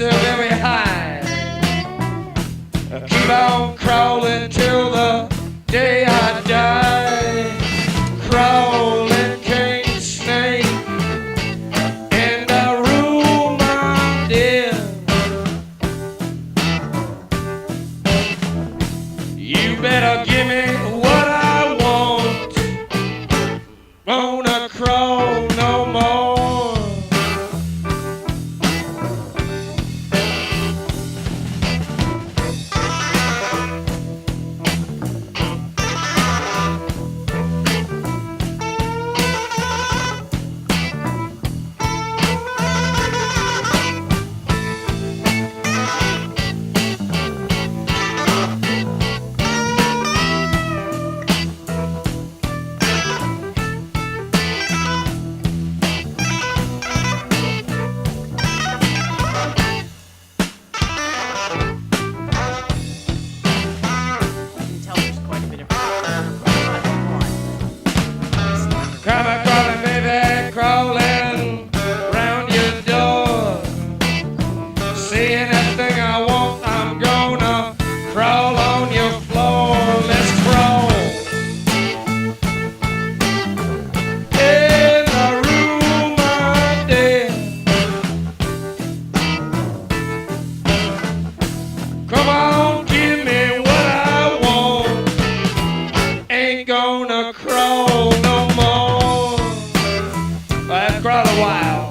still very high. Keep on crawling till the day I die. Crawling king snake in the room I'm in. You better give me what I want. Wanna crawl no more. Crawling, crawling, baby, crawling round your door. Seeing that thing I want, I'm gonna crawl on your floor. Let's crawl in the room I'm dead. Come on, give me what I want. Ain't gonna crawl no more. I've crawled a while.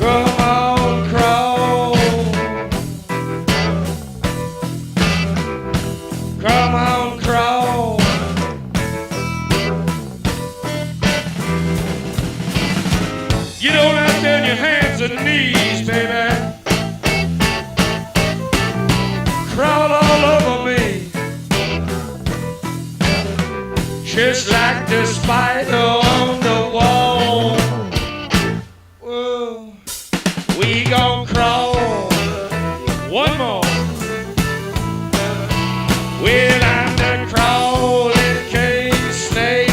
Come on, crawl. Come on, crawl. You don't have to on your hands and knees, baby. Crawl all over me. Just like the spider on the wall. Whoa. We gon' crawl one more. Well, I'm the crawling king snake,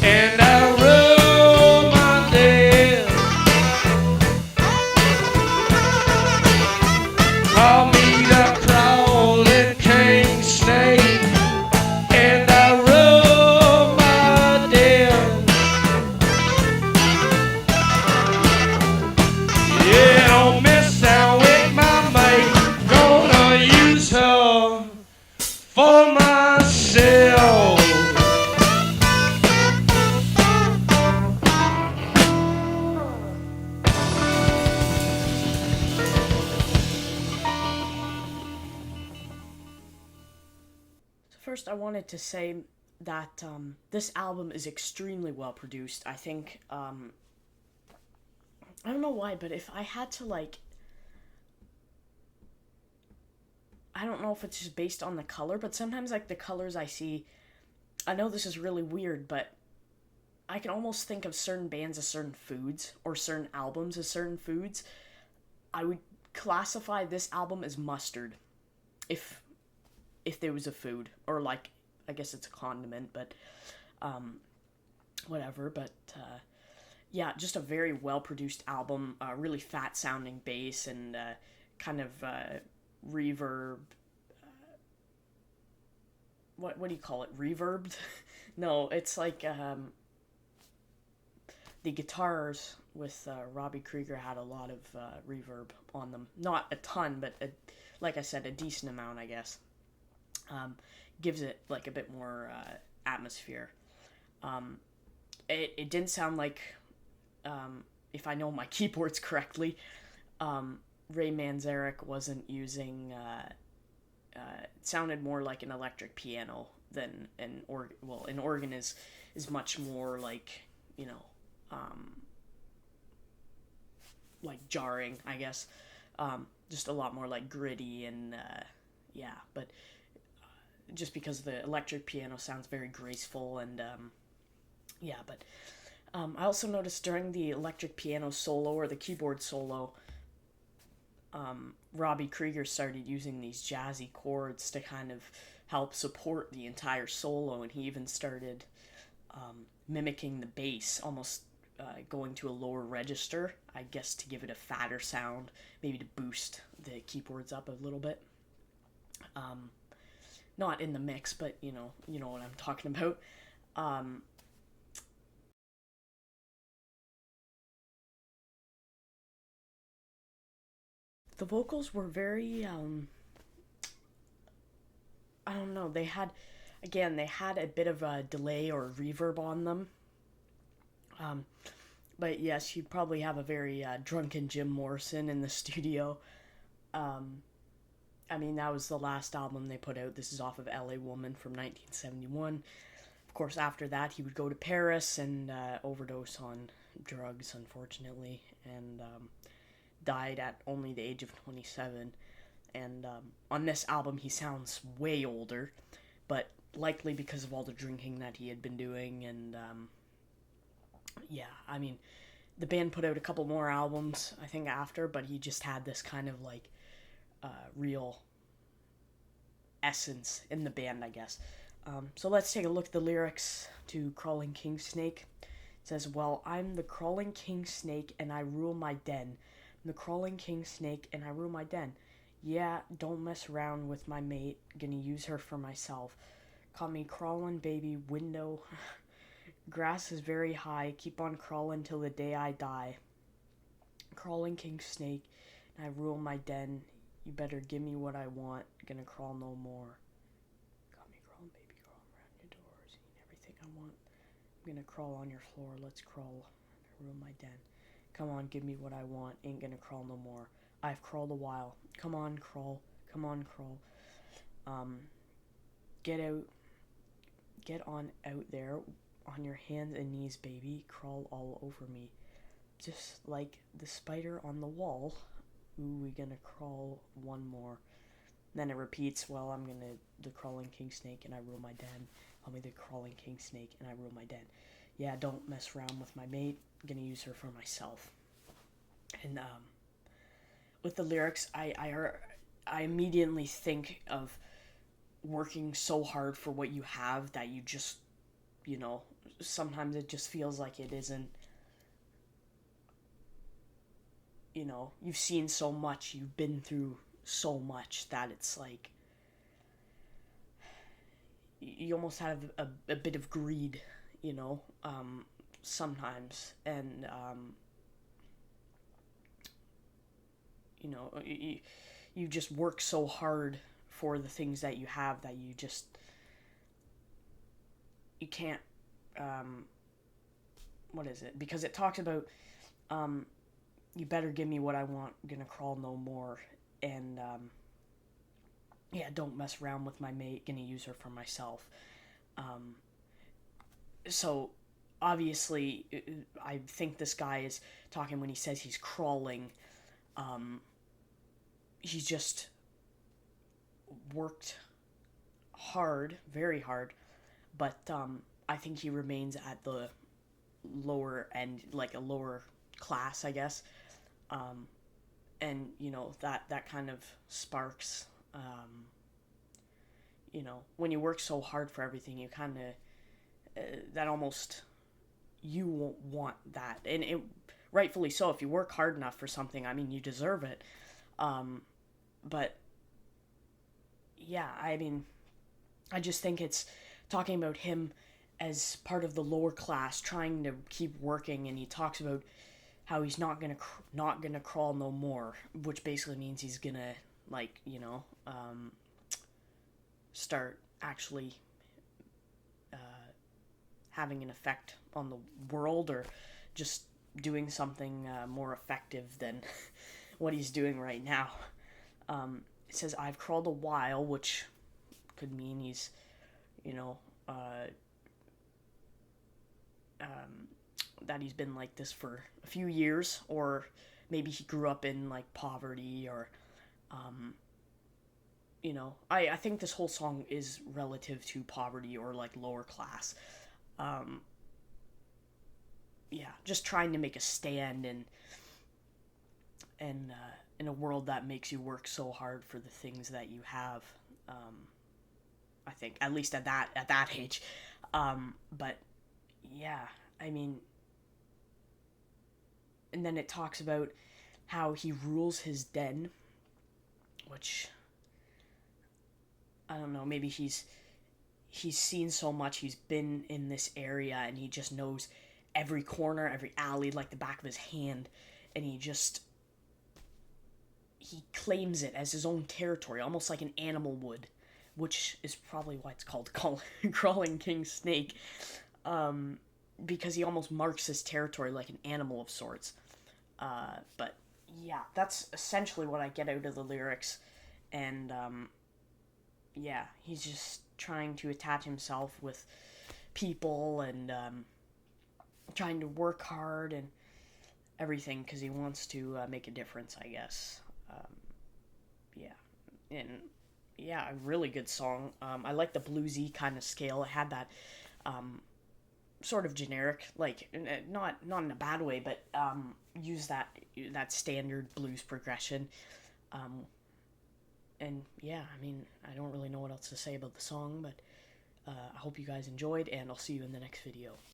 and I rub my tail. Call me the crawling king snake, and I rub my tail. Yeah, don't mess down with my mate. Gonna use her for myself. First, I wanted to say that this album is extremely well produced. I think, I don't know why, but if I had to, like, I don't know if it's just based on the color, but sometimes, like, the colors I see, I know this is really weird, but I can almost think of certain bands as certain foods, or certain albums as certain foods. I would classify this album as mustard, if there was a food, or, like, I guess it's a condiment, but whatever. But yeah, just a very well produced album, really fat sounding bass and kind of reverb. What do you call it? Reverbed? No, it's like the guitars with Robbie Krieger had a lot of reverb on them. Not a ton, but like I said, a decent amount, I guess. Gives it like a bit more atmosphere. It didn't sound like, if I know my keyboards correctly, Ray Manzarek wasn't using. It sounded more like an electric piano than an organ. Well, an organ is much more like, you know, like jarring, I guess. Just a lot more like gritty and yeah, but just because the electric piano sounds very graceful and yeah, but I also noticed during the electric piano solo or the keyboard solo, Robbie Krieger started using these jazzy chords to kind of help support the entire solo, and he even started mimicking the bass, almost going to a lower register, I guess, to give it a fatter sound, maybe to boost the keyboards up a little bit. Not in the mix, but you know what I'm talking about. The vocals were very I don't know, they had a bit of a delay or reverb on them. Um, but yes, you probably have a very drunken Jim Morrison in the studio. Um, I mean, that was the last album they put out. This is off of LA Woman from 1971. Of course, after that, he would go to Paris and overdose on drugs, unfortunately, and died at only the age of 27. And on this album, he sounds way older, but likely because of all the drinking that he had been doing. And yeah, I mean, the band put out a couple more albums, I think, after, but he just had this kind of like real essence in the band, I guess. So let's take a look at the lyrics to Crawling King Snake. It says, well, I'm the crawling king snake and I rule my den. I'm the crawling king snake and I rule my den. Yeah, don't mess around with my mate. Gonna use her for myself. Call me crawling baby window. Grass is very high. Keep on crawling till the day I die. Crawling king snake and I rule my den. You better give me what I want. Gonna crawl no more. Got me crawling, baby, crawling around your doors. Eating everything I want. I'm gonna crawl on your floor. Let's crawl. I rule my den. Come on, give me what I want. Ain't gonna crawl no more. I've crawled a while. Come on, crawl. Come on, crawl. Get out. Get on out there. On your hands and knees, baby. Crawl all over me. Just like the spider on the wall. Ooh, we gonna crawl one more. Then it repeats, well, I'm gonna the crawling king snake and I rule my den. I'll be the crawling king snake and I rule my den. Yeah, don't mess around with my mate. I'm gonna use her for myself. And with the lyrics, I immediately think of working so hard for what you have that you just, you know, sometimes it just feels like it isn't. You know, you've seen so much, you've been through so much that it's like you almost have a bit of greed, you know, sometimes, and you know, you just work so hard for the things that you have that you can't what is it, because it talks about you better give me what I want, gonna crawl no more, and yeah, don't mess around with my mate, gonna use her for myself. So obviously I think this guy is talking when he says he's crawling. He's just worked hard, very hard, but I think he remains at the lower end, like a lower class, I guess. And you know, that kind of sparks, you know, when you work so hard for everything, you kind of that almost, you won't want that, and it rightfully so. If you work hard enough for something, I mean, you deserve it. But yeah, I mean, I just think it's talking about him as part of the lower class trying to keep working, and he talks about how he's not gonna crawl no more, which basically means he's gonna, like, you know, start actually having an effect on the world, or just doing something more effective than what he's doing right now. It says, I've crawled a while, which could mean he's, you know, that he's been like this for a few years, or maybe he grew up in like poverty, or you know, I think this whole song is relative to poverty or like lower class. Um, yeah, just trying to make a stand in a world that makes you work so hard for the things that you have. I think at least at that age. But yeah, I mean, and then it talks about how he rules his den, which I don't know, maybe he's seen so much, he's been in this area, and he just knows every corner, every alley like the back of his hand, and he claims it as his own territory, almost like an animal would, which is probably why it's called Crawling King Snake, because he almost marks his territory like an animal of sorts. But yeah, that's essentially what I get out of the lyrics, and yeah, he's just trying to attach himself with people, and trying to work hard and everything because he wants to make a difference, I guess. Yeah, and yeah, a really good song. I like the bluesy kind of scale. It had that sort of generic, like not in a bad way, but use that standard blues progression. And yeah, I mean, I don't really know what else to say about the song, but I hope you guys enjoyed, and I'll see you in the next video.